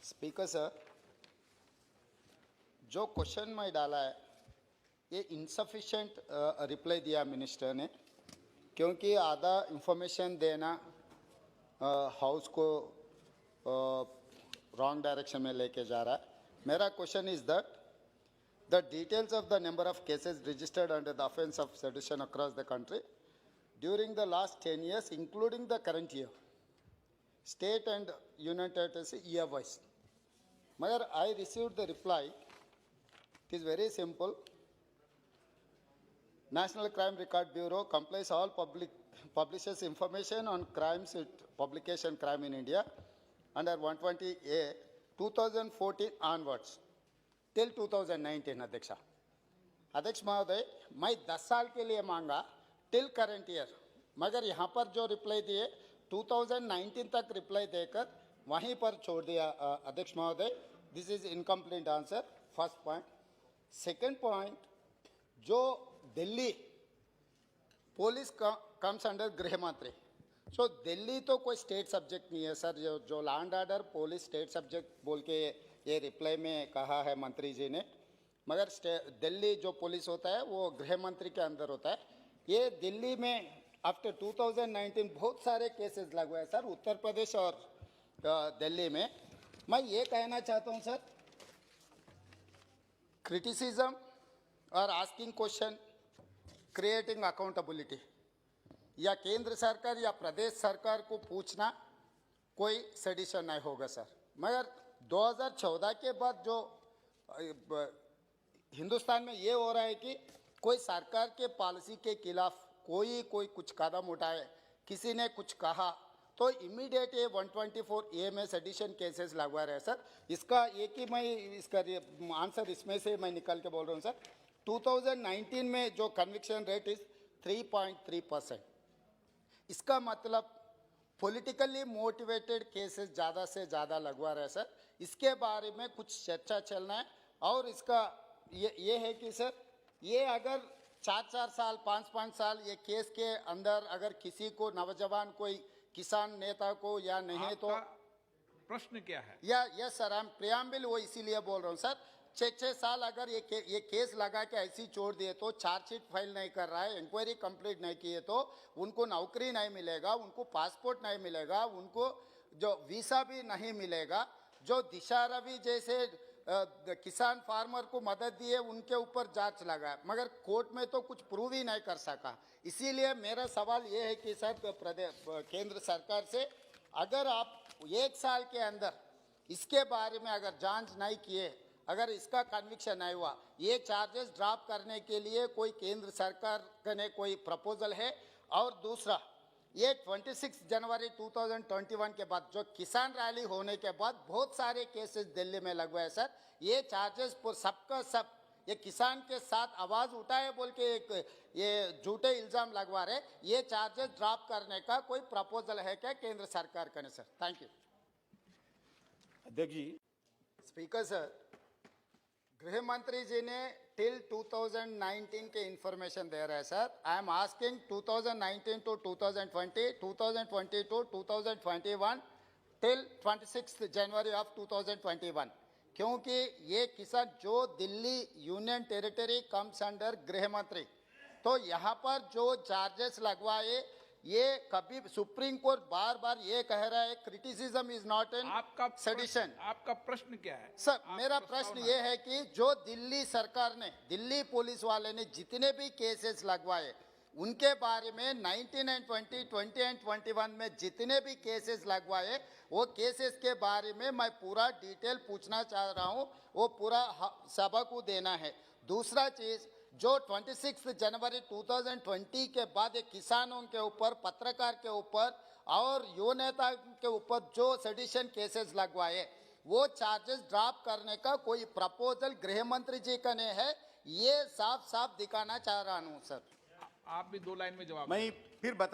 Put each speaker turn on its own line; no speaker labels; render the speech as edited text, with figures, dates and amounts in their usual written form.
Speaker sir, जो question मैं डाला है ये इनसफिशिएंट रिप्लाई दिया मिनिस्टर ने, क्योंकि आधा इंफॉर्मेशन देना हाउस को रॉन्ग डायरेक्शन में लेके जा रहा है। मेरा question is that the details of the number of cases registered under the offence of sedition across the country during the last 10 years, including the current year, state and union territories year wise. मगर I received the reply. It is very simple. National Crime Record Bureau complies all publishes information on crimes with publication crime in India under 120A 2014 onwards till 2019. अध्यक्ष महोदय, मैं 10 साल के लिए मांगा till current year, मगर यहाँ पर जो रिप्लाई दिए 2019 तक रिप्लाई देकर वहीं पर छोड़ दिया। अध्यक्ष महोदय, this is incomplete answer, first point. Second point, जो दिल्ली पुलिस कम्स अंडर गृह मंत्री, सो दिल्ली तो कोई स्टेट सब्जेक्ट नहीं है सर। जो land order police state subject बोल के ये रिप्लाई में कहा है मंत्री जी ने, मगर दिल्ली जो पुलिस होता है वो गृह मंत्री के अंदर होता है। ये दिल्ली में आफ्टर 2019 बहुत सारे केसेस लगे हैं सर, उत्तर प्रदेश और दिल्ली में। मैं ये कहना चाहता हूँ सर, क्रिटिसिज्म और आस्किंग क्वेश्चन, क्रिएटिंग अकाउंटेबिलिटी, या केंद्र सरकार या प्रदेश सरकार को पूछना कोई सेडिशन नहीं होगा सर। मगर 2014 के बाद जो हिंदुस्तान में ये हो रहा है कि कोई सरकार के पॉलिसी के खिलाफ कोई कुछ कदम उठाए, किसी ने कुछ कहा तो इमीडिएट ये 124A में सेडिशन केसेस लगवा रहे हैं सर। इसका एक ही मैं इसका आंसर इसमें से मैं निकल के बोल रहा हूँ सर। 2019 में जो कन्विक्शन रेट इज 3.3%। इसका मतलब पॉलिटिकली मोटिवेटेड केसेस ज़्यादा से ज़्यादा लगवा रहे हैं सर। इसके बारे में कुछ चर्चा चलना है। और इसका ये है कि सर, ये अगर 4 साल 5 साल ये केस के अंदर अगर किसी को नौजवान कोई किसान नेता को या नहीं तो
प्रश्न क्या है?
यस सर, हम प्रियम्बल वो इसीलिए बोल रहा हूँ सर। 6 साल अगर ये केस लगा के ऐसी छोड़ दिए तो चार्जशीट फाइल नहीं कर रहा है, इंक्वायरी कंप्लीट नहीं किए तो उनको नौकरी नहीं मिलेगा, उनको पासपोर्ट नहीं मिलेगा, उनको जो वीसा भी नहीं मिलेगा। जो दिशा रवि जैसे किसान फार्मर को मदद दिए उनके ऊपर जांच लगा, मगर कोर्ट में तो कुछ प्रूव ही नहीं कर सका। इसीलिए मेरा सवाल ये है कि सर केंद्र सरकार से, अगर आप 1 साल के अंदर इसके बारे में अगर जांच नहीं किए, अगर इसका कन्विक्शन नहीं हुआ, ये चार्जेस ड्रॉप करने के लिए कोई केंद्र सरकार ने कोई प्रपोजल है? और दूसरा, ये 26 जनवरी 2021 के बाद जो किसान रैली होने के बाद बहुत सारे केसेस दिल्ली में लगवाए सर। ये चार्जेस पर सबका सब ये किसान के साथ आवाज उठाए बोल के एक ये झूठे इल्जाम लगवा रहे। ये चार्जेस ड्रॉप करने का कोई प्रपोजल है क्या केंद्र सरकार का? Sir, thank you.
अध्यक्ष जी,
स्पीकर सर, गृह मंत्री जी ने टिल 2019 के इंफॉर्मेशन दे रहे हैं sir. I am asking 2019 to 2020, 2020 to 2021 till 26 January of 2021, क्योंकि ये किसान जो Delhi union territory comes under गृह मंत्री, तो यहाँ पर जो चार्जेस लगवाए ये कभी सुप्रीम कोर्ट बार बार ये कह रहा है criticism is not an sedition.
आपका प्रश्न क्या है
सर? मेरा प्रश्न ये है कि जो दिल्ली सरकार ने, दिल्ली पुलिस वाले ने जितने भी केसेस लगवाए उनके बारे में 19 and 20 and 21 में जितने भी केसेस लगवाए, वो केसेस के बारे में मैं पूरा डिटेल पूछना चाह रहा हूँ, वो पूरा सभा को देना है। दूसरा चीज, जो 26 जनवरी 2020 के बाद किसानों के ऊपर, पत्रकार के ऊपर और युवा नेता के ऊपर जो सेडिशन केसेस लगवाए, वो चार्जेस ड्रॉप करने का कोई प्रपोजल गृह मंत्री जी का नहीं है। ये साफ साफ दिखाना चाह रहा हूँ सर।
आप भी 2 लाइन में जवाब
मैं फिर बता